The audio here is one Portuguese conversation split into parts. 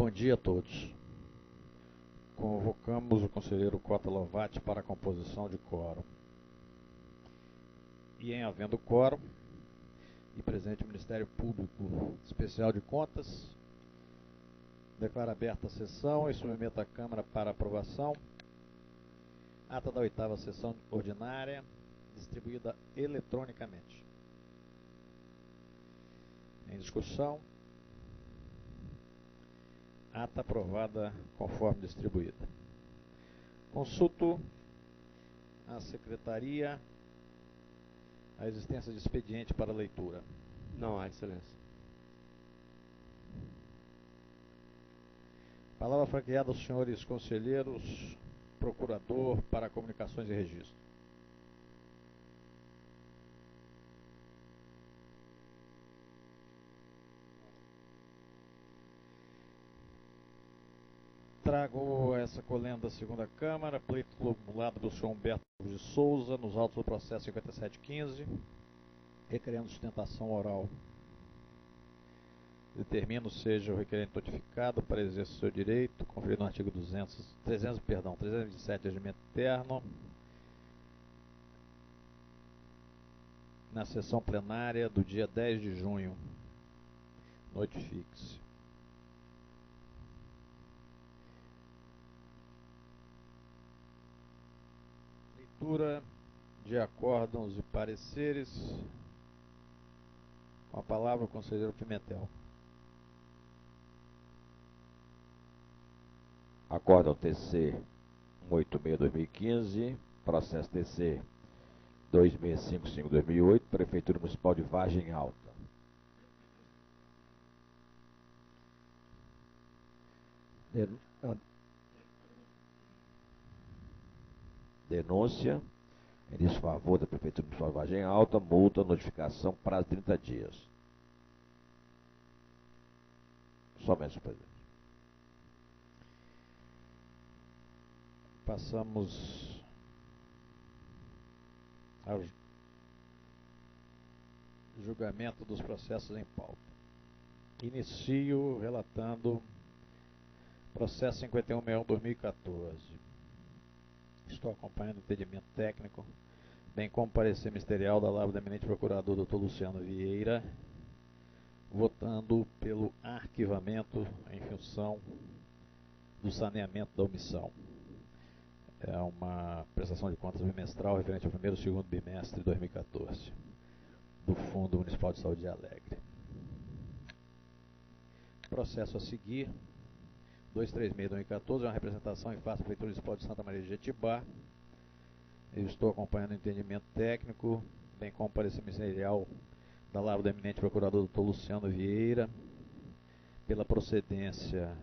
Bom dia a todos. Convocamos o conselheiro Cota Lovati para a composição de quórum. E em havendo quórum, e presente o Ministério Público Especial de Contas, declaro aberta a sessão e submeto à Câmara para aprovação ata da 8ª sessão ordinária, distribuída eletronicamente. Em discussão, ata aprovada conforme distribuída. Consulto a Secretaria a existência de expediente para leitura. Não há, Excelência. Palavra franqueada aos senhores conselheiros, procurador para comunicações e registro. Trago essa colenda da segunda Câmara, pleito formulado pelo senhor Humberto de Souza, nos autos do processo 5715, requerendo sustentação oral. Determino seja o requerente notificado para exercer seu direito, conferido no artigo 327 do Regimento Interno, na sessão plenária do dia 10 de junho, notifique-se. Leitura de acórdãos e pareceres. Com a palavra o conselheiro Pimentel. Acórdão TC 186-2015, processo TC 2655-2008, Prefeitura Municipal de Vargem Alta. Denúncia em desfavor da Prefeitura Municipal de Vargem Alta, multa, notificação, prazo de 30 dias. Somente, senhor presidente. Passamos ao julgamento dos processos em pauta. Inicio relatando processo 5161-2014. Estou acompanhando o entendimento técnico, bem como parecer ministerial da Lavra do eminente procurador Dr. Luciano Vieira, votando pelo arquivamento em função do saneamento da omissão. É uma prestação de contas bimestral referente ao primeiro e segundo bimestre de 2014, do Fundo Municipal de Saúde de Alegre. Processo a seguir, 236-2014, é uma representação em face da Prefeitura Municipal de Santa Maria de Jetibá. Eu estou acompanhando o entendimento técnico, bem como parecer ministerial da Lavra do eminente procurador Dr. Luciano Vieira, pela procedência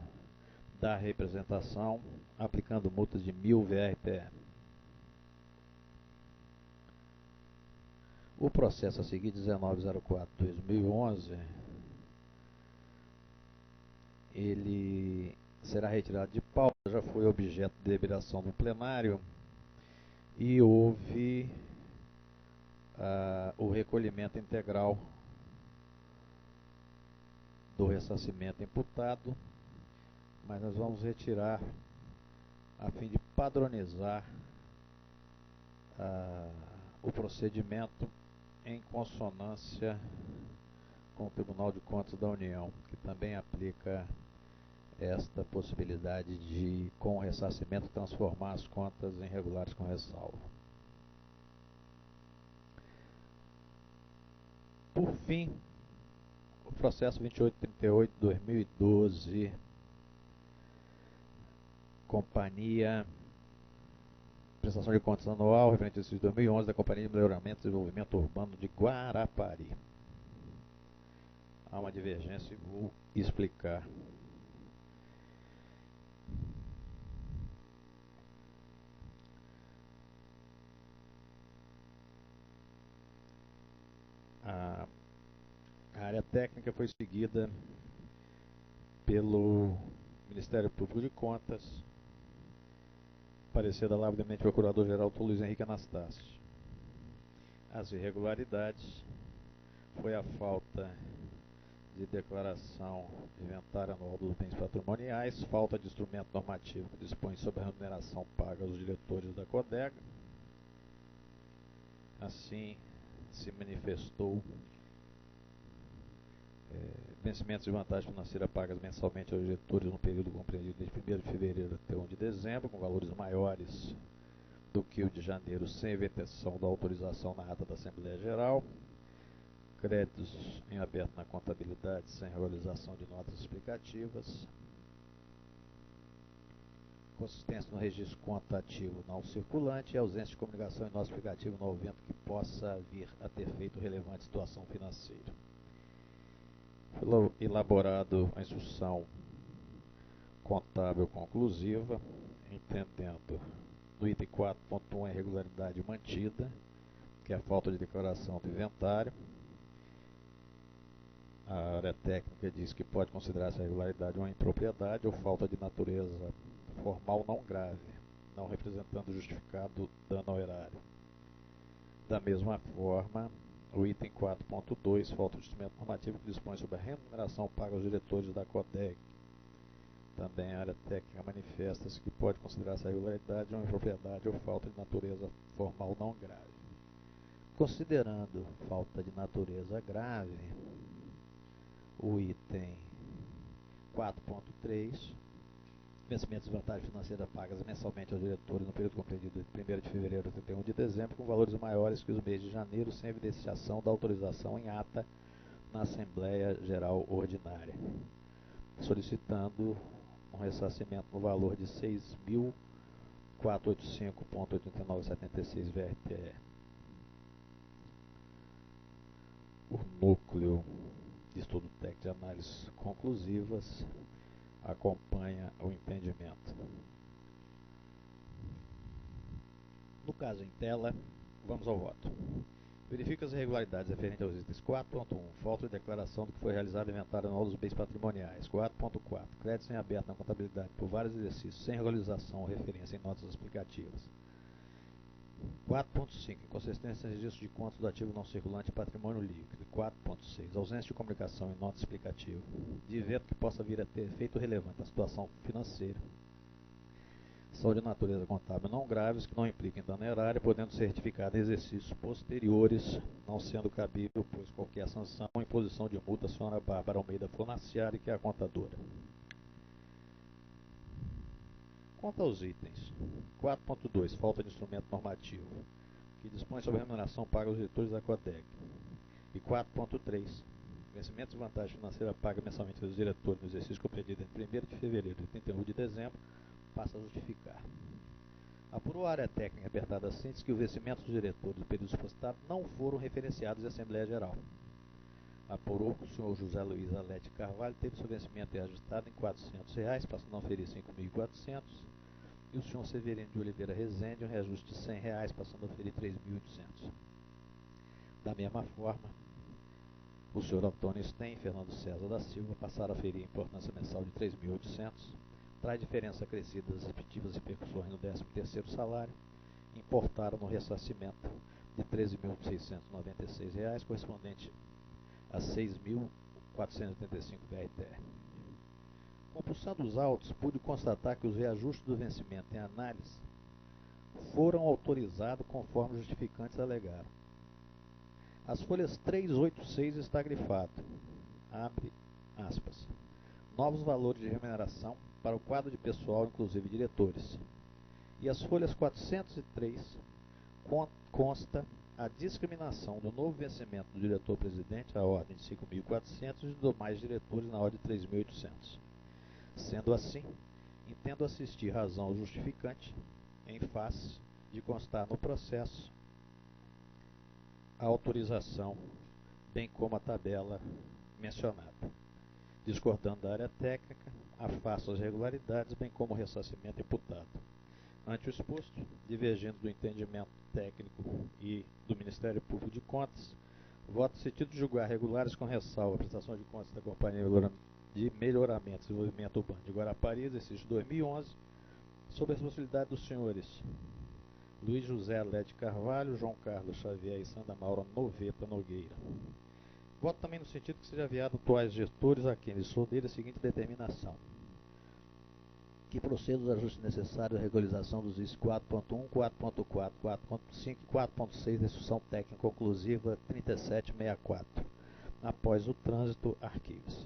da representação, aplicando multas de 1.000 VRPE. O processo a seguir, 1904-2011, ele será retirado de pauta, já foi objeto de deliberação do plenário e houve o recolhimento integral do ressarcimento imputado, mas nós vamos retirar a fim de padronizar o procedimento em consonância com o Tribunal de Contas da União, que também aplica esta possibilidade de, com o ressarcimento, transformar as contas em regulares com ressalva. Por fim, o processo 2838-2012, Companhia, prestação de contas anual, referente ao exercício de 2011, da Companhia de Melhoramento e Desenvolvimento Urbano de Guarapari. Há uma divergência e vou explicar. A área técnica foi seguida pelo Ministério Público de Contas, parecer da Lavra do eminente procurador-geral Dr. Luiz Henrique Anastácio. As irregularidades foi a falta de declaração de inventário anual dos bens patrimoniais, falta de instrumento normativo que dispõe sobre a remuneração paga aos diretores da Codega. Assim, se manifestou vencimentos de vantagem financeira pagas mensalmente aos diretores no período compreendido desde 1º de fevereiro até 1 de dezembro, com valores maiores do que o de janeiro, sem vedação da autorização na ata da Assembleia Geral. Créditos em aberto na contabilidade sem regularização de notas explicativas. Consistência no registro contativo não circulante e ausência de comunicação em nota explicativa no evento que possa vir a ter feito relevante situação financeira. Foi elaborado a instrução contábil conclusiva, entendendo no item 4.1 a irregularidade mantida, que é a falta de declaração do inventário. A área técnica diz que pode considerar essa irregularidade uma impropriedade ou falta de natureza formal não grave, não representando justificado dano ao erário. Da mesma forma, o item 4.2, falta de instrumento normativo que dispõe sobre a remuneração paga aos diretores da Codeg. Também a área técnica manifesta-se que pode considerar essa irregularidade uma impropriedade ou falta de natureza formal não grave. Considerando falta de natureza grave, o item 4.3, vencimentos de vantagem financeira pagas mensalmente aos diretores no período compreendido de 1º de fevereiro a 31 de dezembro, com valores maiores que os meses de janeiro, sem evidenciação da autorização em ata na Assembleia Geral Ordinária, solicitando um ressarcimento no valor de 6.485,8976 VRPE. O núcleo de estudo técnico de análises conclusivas acompanha o entendimento. No caso em tela, vamos ao voto. Verifica as irregularidades referentes aos itens 4.1, falta de declaração do que foi realizado inventário anual dos bens patrimoniais. 4.4, créditos em aberto na contabilidade por vários exercícios sem regularização ou referência em notas explicativas. 4.5, inconsistência em registro de contas do ativo não circulante e patrimônio líquido. 4.6, ausência de comunicação em nota explicativa de evento que possa vir a ter efeito relevante à situação financeira. São de natureza contábil não graves, que não impliquem dano erário, podendo ser retificada em exercícios posteriores, não sendo cabível, pois qualquer sanção ou imposição de multa, a senhora Bárbara Almeida Fornaciari, que é a contadora. Quanto aos itens 4.2, falta de instrumento normativo, que dispõe sobre a remuneração paga aos diretores da Codeg, e 4.3, vencimento de vantagem financeira paga mensalmente aos diretores no exercício compreendido entre 1º de fevereiro e 31 de dezembro, passa a justificar. Apurou a área técnica apertada a síntese que os vencimentos dos diretores do período supostado não foram referenciados em Assembleia Geral. Apurou que o senhor José Luiz Alete Carvalho teve seu vencimento reajustado em R$ 400, passando a oferir R$ 5.400, e o senhor Severino de Oliveira Rezende um reajuste de R$ 100, passando a oferir R$ 3.800. Da mesma forma, o senhor Antônio Sten e Fernando César da Silva passaram a oferir importância mensal de R$ 3.800, traz diferença acrescida das respectivas repercussões no 13º salário, importaram no ressarcimento de R$ 13.696, correspondente a 6.485 VRTR. Compulsando os autos, pude constatar que os reajustes do vencimento em análise foram autorizados conforme os justificantes alegaram. As folhas 386 está grifado, abre aspas, novos valores de remuneração para o quadro de pessoal, inclusive diretores. E as folhas 403 consta a discriminação do novo vencimento do diretor-presidente à ordem de 5.400 e dos demais diretores na ordem de 3.800. Sendo assim, entendo assistir razão ao justificante em face de constar no processo a autorização, bem como a tabela mencionada. Discordando da área técnica, afasto as irregularidades, bem como o ressarcimento imputado. Ante o exposto, divergindo do entendimento técnico e do Ministério Público de Contas, voto no sentido de julgar regulares com ressalva a prestação de contas da Companhia de Melhoramento e Desenvolvimento Urbano de Guarapari, exercício 2011, sob a responsabilidade dos senhores Luiz José Alete Carvalho, João Carlos Xavier e Sandra Maura Noveta Nogueira. Voto também no sentido que seja enviado atuais gestores a quem lhes sou dele a seguinte determinação: que proceda os ajustes necessários à regularização dos incisos 4.1, 4.4, 4.5 e 4.6 da instrução técnica conclusiva 3764. Após o trânsito, arquivos.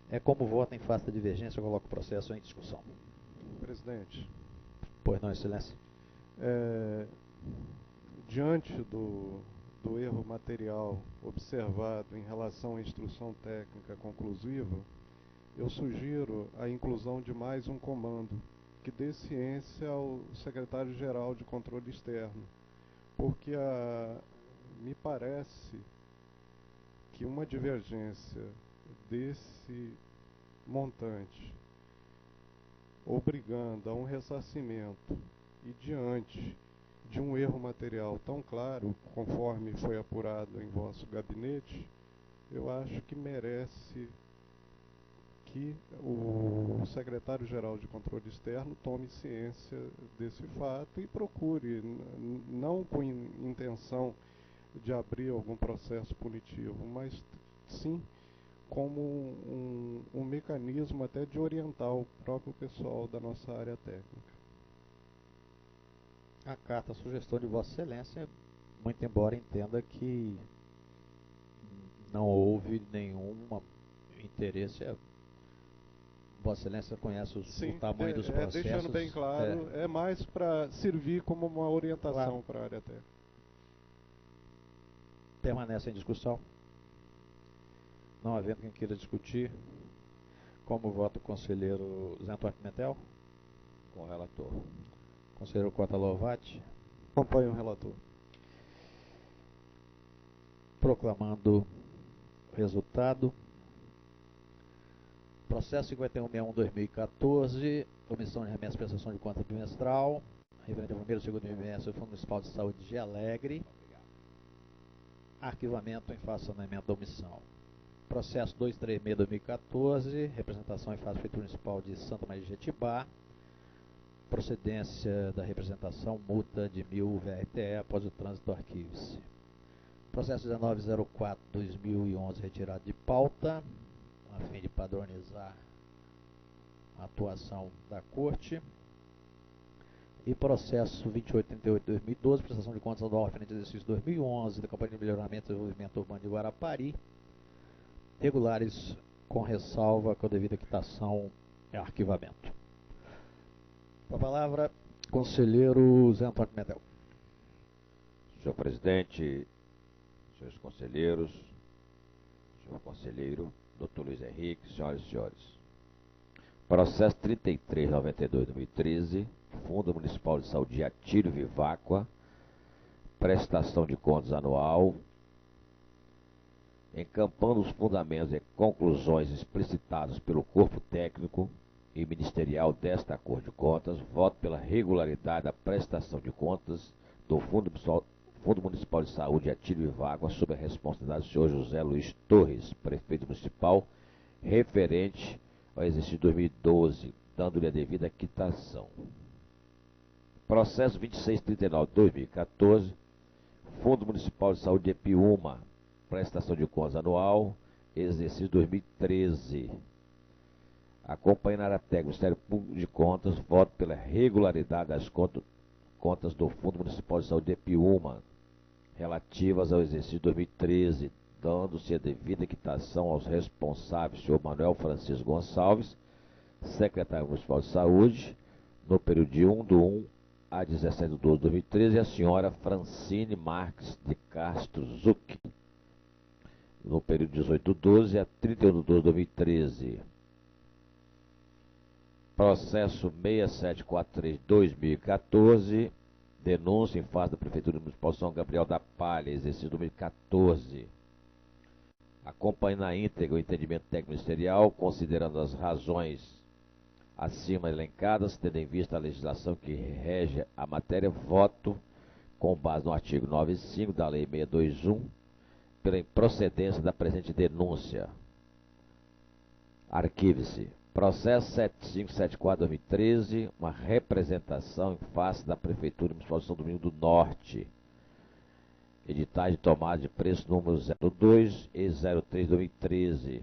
É como voto em face da divergência, eu coloco o processo em discussão. Presidente, Pois não, excelência. diante do erro material observado em relação à instrução técnica conclusiva, eu sugiro a inclusão de mais um comando, que dê ciência ao secretário-geral de controle externo, porque me parece que uma divergência desse montante, obrigando a um ressarcimento e diante de um erro material tão claro, conforme foi apurado em vosso gabinete, eu acho que merece que o secretário-geral de controle externo tome ciência desse fato e procure, não com intenção de abrir algum processo punitivo, mas sim como um mecanismo até de orientar o próprio pessoal da nossa área técnica. Acata a sugestão de Vossa Excelência, muito embora entenda que não houve nenhum interesse. Vossa Excelência conhece o tamanho dos processos. Deixando bem claro, é mais para servir como uma orientação Claro. para a área técnica. Permanece em discussão. Não havendo quem queira discutir, como vota o conselheiro Zé Antônio Pimentel? Com o relator. Conselheiro Cota Lovati? Acompanho o relator. Proclamando resultado. Processo 5161-2014, omissão de remessa e prestação de conta bimestral, referente ao primeiro e segundo bimestre do Fundo Municipal de Saúde de Alegre. Arquivamento em face do saneamento da omissão. Processo 236-2014, representação em face da Prefeitura Municipal de Santa Maria de Jetibá. Procedência da representação, multa de 1.000 VRTE após o trânsito, arquivo-se. Processo 1904-2011, retirado de pauta, a fim de padronizar a atuação da Corte. E processo 2838-2012, prestação de contas anual referente ao exercício 2011 da Campanha de Melhoramento e Desenvolvimento Urbano de Guarapari, regulares com ressalva com a devida quitação e arquivamento. Com a palavra, conselheiro Zé Antônio Pimentel. Senhor presidente, senhores conselheiros, senhor conselheiro, doutor Luiz Henrique, senhoras e senhores. Processo 3392-2013, Fundo Municipal de Saúde Atílio Viváqua, prestação de contas anual, encampando os fundamentos e conclusões explicitados pelo corpo técnico e ministerial desta Corte de Contas, voto pela regularidade da prestação de contas do Fundo Municipal de Saúde Atílio Viváqua sob a responsabilidade do senhor José Luiz Torres, prefeito municipal, referente ao exercício 2012, dando-lhe a devida quitação. Processo 2639-2014, Fundo Municipal de Saúde de Epiúma, prestação de contas anual, exercício 2013. Acompanhando a área técnica do Ministério Público de Contas, voto pela regularidade das contas do Fundo Municipal de Saúde de Epiúma, relativas ao exercício 2013, dando-se a devida quitação aos responsáveis, senhor Manuel Francisco Gonçalves, secretário municipal de Saúde, no período de 1/1 a 17/12/2013, e a senhora Francine Marques de Castro Zucchi, no período de 18/12 a 31/12/2013. Processo 6743-2014, denúncia em face da Prefeitura Municipal de São Gabriel da Palha, exercício 2014. Acompanhe na íntegra o entendimento técnico ministerial, considerando as razões acima elencadas, tendo em vista a legislação que rege a matéria, voto com base no artigo 95 da Lei 621, pela improcedência da presente denúncia. Arquive-se. Processo 7574-2013, uma representação em face da Prefeitura Municipal de São Domingos do Norte. editais de tomada de preço número 02 e 03/2013,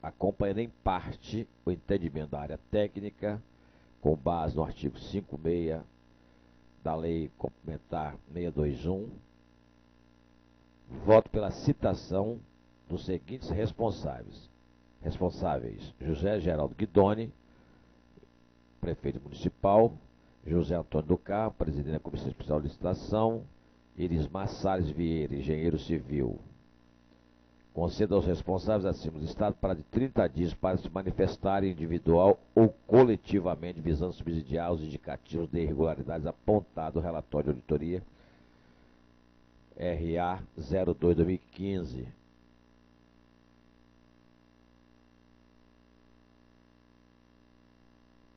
acompanhando em parte o entendimento da área técnica, com base no artigo 56 da Lei Complementar 621, voto pela citação dos seguintes responsáveis: José Geraldo Guidoni, prefeito municipal; José Antônio do Carmo, presidente da Comissão Especial de Licitação; Irismar Salles Vieira, engenheiro civil. Conceda aos responsáveis acima listado para de 30 dias para se manifestarem individual ou coletivamente, visando subsidiar os indicativos de irregularidades apontados no relatório de auditoria RA 02/2015.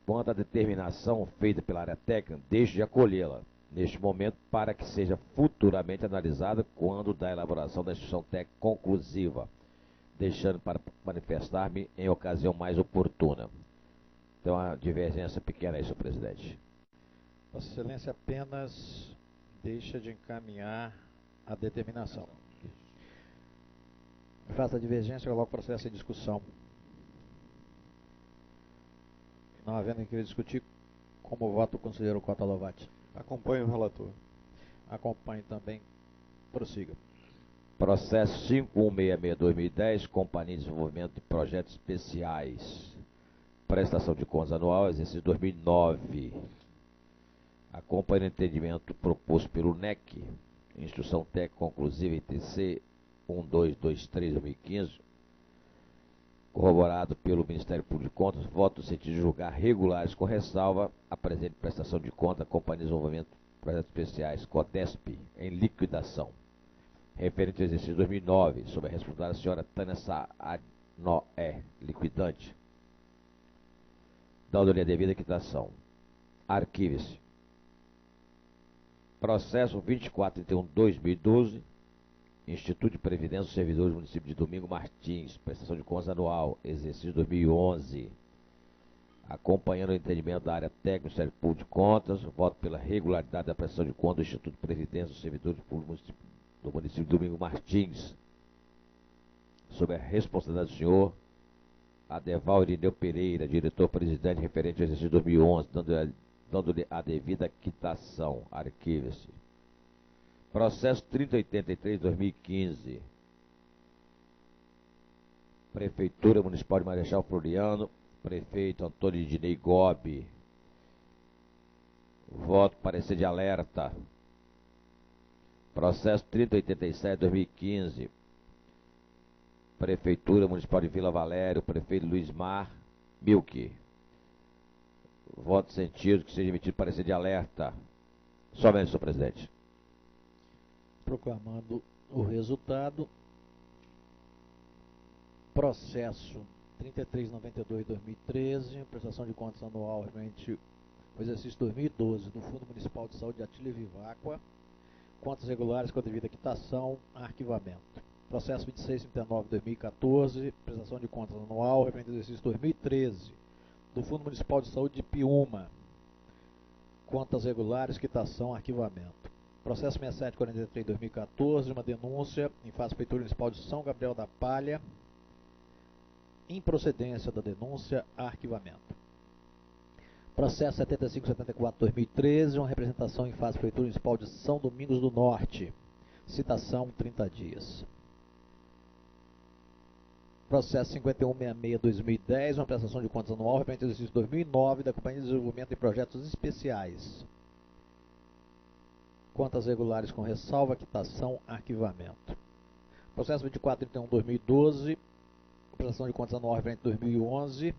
Quanto à determinação feita pela área técnica, deixo de acolhê-la neste momento para que seja futuramente analisada quando da elaboração da instrução técnica conclusiva, deixando para manifestar-me em ocasião mais oportuna. Então, uma divergência pequena aí, senhor presidente. Vossa Excelência apenas deixa de encaminhar a determinação. Faça a divergência, coloca o processo em discussão. Não havendo em que discutir, como voto o conselheiro Cota Lovati? Acompanhe o relator. Acompanhe também. Prossiga. Processo 5166/2010, Companhia de Desenvolvimento de Projetos Especiais. Prestação de contas anual, exercício 2009. Acompanhe o entendimento proposto pelo NEC, Instrução Técnica Conclusiva ITC 1223/2015, corroborado pelo Ministério Público de Contas, voto no sentido de julgar regulares com ressalva a presente prestação de conta à Companhia de Desenvolvimento de Projetos Especiais, CODESP, em liquidação, referente ao exercício 2009, sob a responsabilidade da senhora Tânia Saanoé, liquidante, dando-lhe a devida quitação. Arquive-se. Processo 2431/2012, Instituto de Previdência dos Servidores do Município de Domingo Martins, prestação de contas anual, exercício 2011. Acompanhando o entendimento da área técnica do Ministério Público de Contas, voto pela regularidade da prestação de contas do Instituto de Previdência dos Servidores Públicos do Município de Domingo Martins, sob a responsabilidade do senhor Adeval Irineu Pereira, diretor-presidente, referente ao exercício 2011, dando-lhe a devida quitação. Arquive-se. Processo 3083/2015. Prefeitura Municipal de Marechal Floriano, prefeito Antônio Ednei Gobi. Voto parecer de alerta. Processo 3087/2015. Prefeitura Municipal de Vila Valério, prefeito Luizmar Milke. Voto sentido que seja emitido parecer de alerta. Somente, senhor presidente. Proclamando o resultado, processo 3392/2013, prestação de contas anual referente ao exercício 2012 do Fundo Municipal de Saúde de Atílio Viváqua, contas regulares com a devida quitação, arquivamento. Processo 2639/2014, prestação de contas anual referente ao exercício 2013 do Fundo Municipal de Saúde de Piúma, contas regulares, quitação, arquivamento. Processo 6743/2014, uma denúncia em face da Prefeitura Municipal de São Gabriel da Palha, improcedência da denúncia, arquivamento. Processo 7574/2013, uma representação em face da Prefeitura Municipal de São Domingos do Norte, citação 30 dias. Processo 5166/2010, uma prestação de contas anual referente ao exercício 2009 da Companhia de Desenvolvimento de Projetos Especiais, contas regulares com ressalva, quitação, arquivamento. Processo 2431/2012, prestação de contas anual referente a 2011,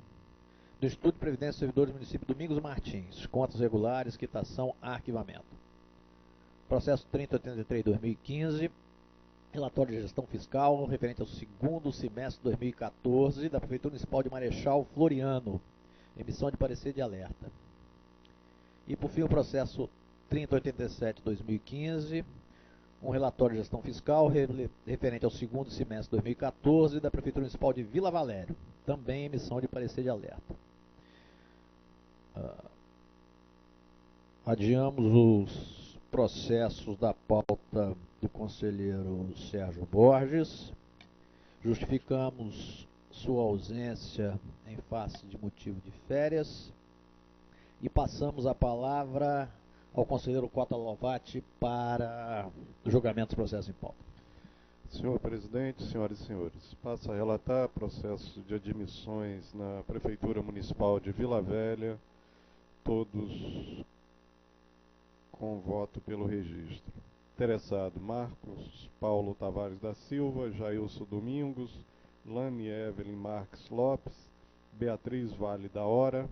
do Instituto de Previdência dos Servidores do Município Domingos Martins, contas regulares, quitação, arquivamento. Processo 3083/2015, relatório de gestão fiscal referente ao segundo semestre de 2014 da Prefeitura Municipal de Marechal Floriano, emissão de parecer de alerta. E por fim o processo 3087/2015, um relatório de gestão fiscal referente ao segundo semestre de 2014 da Prefeitura Municipal de Vila Valério, também emissão de parecer de alerta. Adiamos os processos da pauta do conselheiro Sérgio Borges. Justificamos sua ausência em face de motivo de férias e passamos a palavra ao conselheiro Cota Lovati para o julgamento dos processos em pauta. Senhor presidente, senhoras e senhores, passo a relatar processo de admissões na Prefeitura Municipal de Vila Velha, todos com voto pelo registro. Interessado: Marcos Paulo Tavares da Silva, Jailson Domingos, Lani Evelyn Marques Lopes, Beatriz Vale da Hora,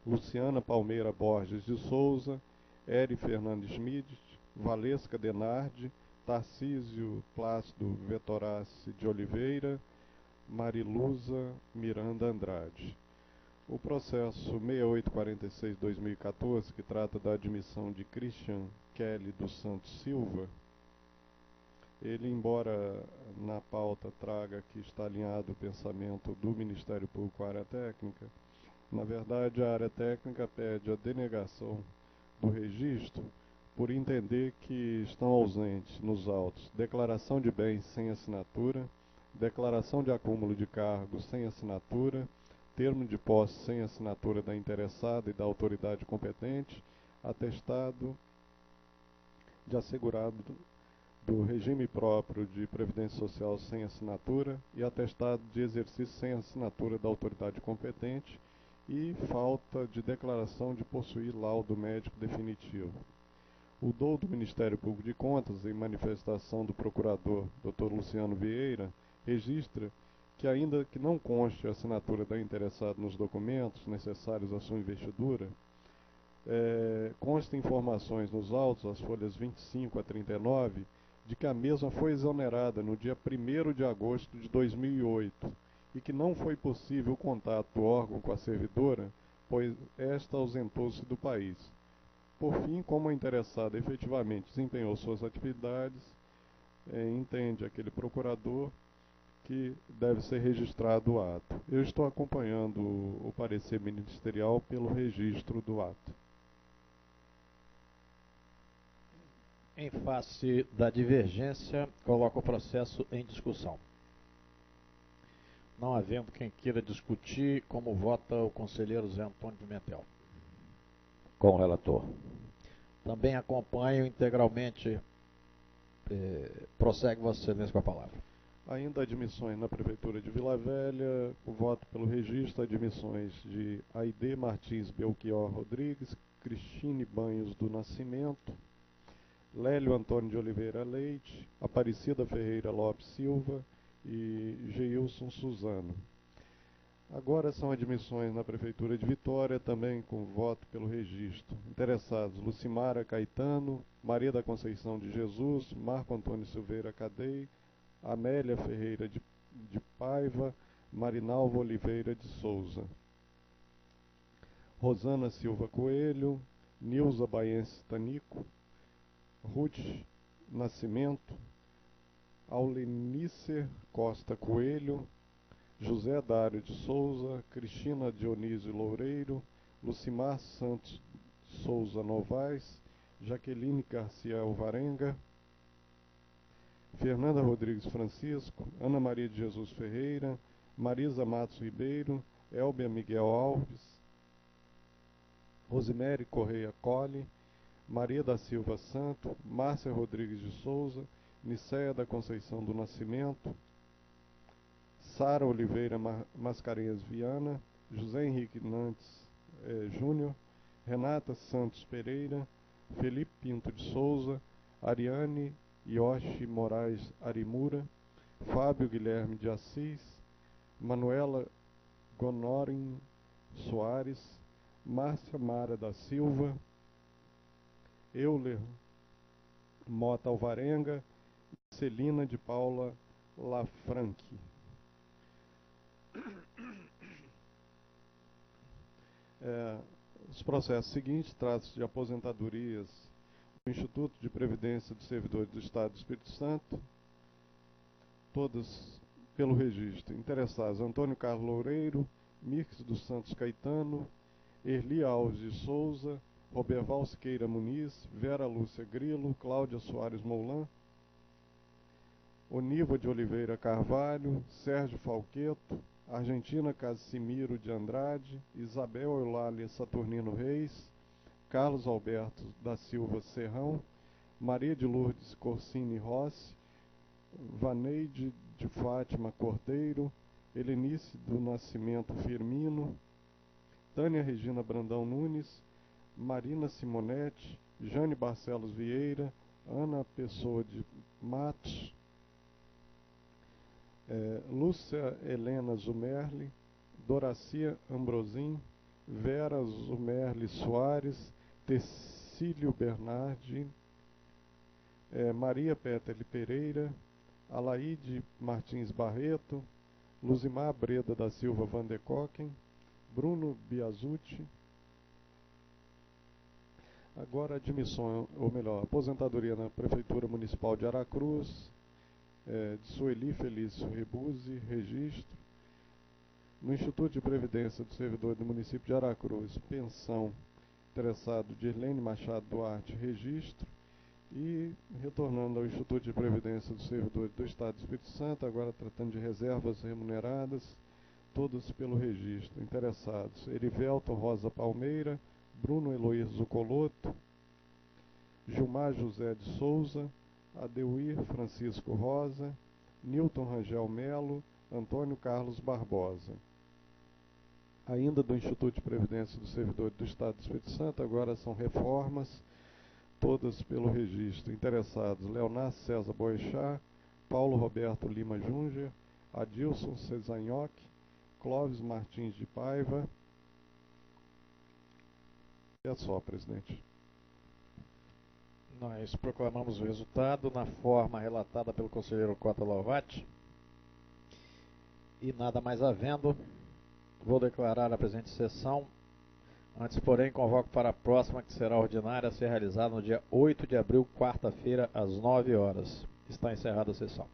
Luciana Palmeira Borges de Souza, Eri Fernandes Schmidt, Valesca Denardi, Tarcísio Plácido Vetorace de Oliveira, Mariluza Miranda Andrade. O processo 6846-2014, que trata da admissão de Christian Kelly dos Santos Silva, ele, embora na pauta traga que está alinhado o pensamento do Ministério Público à área técnica, na verdade a área técnica pede a denegação do registro por entender que estão ausentes nos autos declaração de bens sem assinatura, declaração de acúmulo de cargos sem assinatura, termo de posse sem assinatura da interessada e da autoridade competente, atestado de assegurado do regime próprio de previdência social sem assinatura e atestado de exercício sem assinatura da autoridade competente e falta de declaração de possuir laudo médico definitivo. O dolo do Ministério Público de Contas, em manifestação do procurador Dr. Luciano Vieira, registra que, ainda que não conste a assinatura da interessada nos documentos necessários à sua investidura, consta informações nos autos, as folhas 25 a 39, de que a mesma foi exonerada no dia 1º de agosto de 2008 e que não foi possível o contato do órgão com a servidora, pois esta ausentou-se do país. Por fim, como a interessada efetivamente desempenhou suas atividades, entende aquele procurador que deve ser registrado o ato. Eu estou acompanhando o parecer ministerial pelo registro do ato. Em face da divergência, coloco o processo em discussão. Não havendo quem queira discutir, como vota o conselheiro Zé Antônio Pimentel? Com o relator. Também acompanho integralmente. Prossegue Vossa Excelência com a palavra. Ainda admissões na Prefeitura de Vila Velha, o voto pelo registro, admissões de Aide Martins Belchior Rodrigues, Cristine Banhos do Nascimento, Lélio Antônio de Oliveira Leite, Aparecida Ferreira Lopes Silva e Geilson Suzano. Agora são admissões na Prefeitura de Vitória, também com voto pelo registro. Interessados: Lucimara Caetano, Maria da Conceição de Jesus, Marco Antônio Silveira Cadei, Amélia Ferreira de Paiva, Marinalva Oliveira de Souza. Rosana Silva Coelho, Nilza Baense Tanico, Ruth Nascimento, Aulenicer Costa Coelho, José Dário de Souza, Cristina Dionísio Loureiro, Lucimar Santos Souza Novaes, Jaqueline Garcia Alvarenga, Fernanda Rodrigues Francisco, Ana Maria de Jesus Ferreira, Marisa Matos Ribeiro, Elbia Miguel Alves, Rosemary Correia Colli, Maria da Silva Santo, Márcia Rodrigues de Souza, Nicéia da Conceição do Nascimento, Sara Oliveira Mascarenhas Viana, José Henrique Nantes Júnior, Renata Santos Pereira, Felipe Pinto de Souza, Ariane Yoshi Moraes Arimura, Fábio Guilherme de Assis, Manuela Gonorin Soares, Márcia Mara da Silva, Euler Mota Alvarenga e Celina de Paula Lafranchi. Os processos seguintes tratam-se de aposentadorias do Instituto de Previdência dos Servidores do Estado do Espírito Santo, todas pelo registro. Interessados: Antônio Carlos Loureiro, Mirques dos Santos Caetano, Erli Alves de Souza, Roberval Siqueira Muniz, Vera Lúcia Grilo, Cláudia Soares Moulan, Oniva de Oliveira Carvalho, Sérgio Falqueto, Argentina Casimiro de Andrade, Isabel Eulália Saturnino Reis, Carlos Alberto da Silva Serrão, Maria de Lourdes Corsini Rossi, Vaneide de Fátima Cordeiro, Helenice do Nascimento Firmino, Tânia Regina Brandão Nunes, Marina Simonetti, Jane Barcelos Vieira, Ana Pessoa de Matos, Lúcia Helena Zumerli, Doracia Ambrosim, Vera Zumerli Soares, Tecílio Bernardi, Maria Pétele Pereira, Alaide Martins Barreto, Luzimar Breda da Silva Van de Koken, Bruno Biasucci. Agora admissão, ou melhor, aposentadoria na Prefeitura Municipal de Aracruz, de Sueli Felício Rebuzzi, registro. No Instituto de Previdência do Servidor do Município de Aracruz, pensão interessado de Irlene Machado Duarte, registro. E retornando ao Instituto de Previdência dos Servidores do Estado do Espírito Santo, agora tratando de reservas remuneradas, todas pelo registro. Interessados: Erivelton Rosa Palmeira, Bruno Eloir Zucoloto, Gilmar José de Souza, Adeuir Francisco Rosa, Nilton Rangel Melo, Antônio Carlos Barbosa. Ainda do Instituto de Previdência dos Servidores do Estado do Espírito Santo, agora são reformas, todas pelo registro. Interessados: Leonardo César Boechat, Paulo Roberto Lima Junger, Adilson Cezanhoc, Clóvis Martins de Paiva. É só, presidente. Nós proclamamos o resultado na forma relatada pelo conselheiro Cota Lovati. E nada mais havendo, vou declarar a presente sessão. Antes, porém, convoco para a próxima, que será ordinária, a ser realizada no dia 8 de abril, quarta-feira, às 9 horas. Está encerrada a sessão.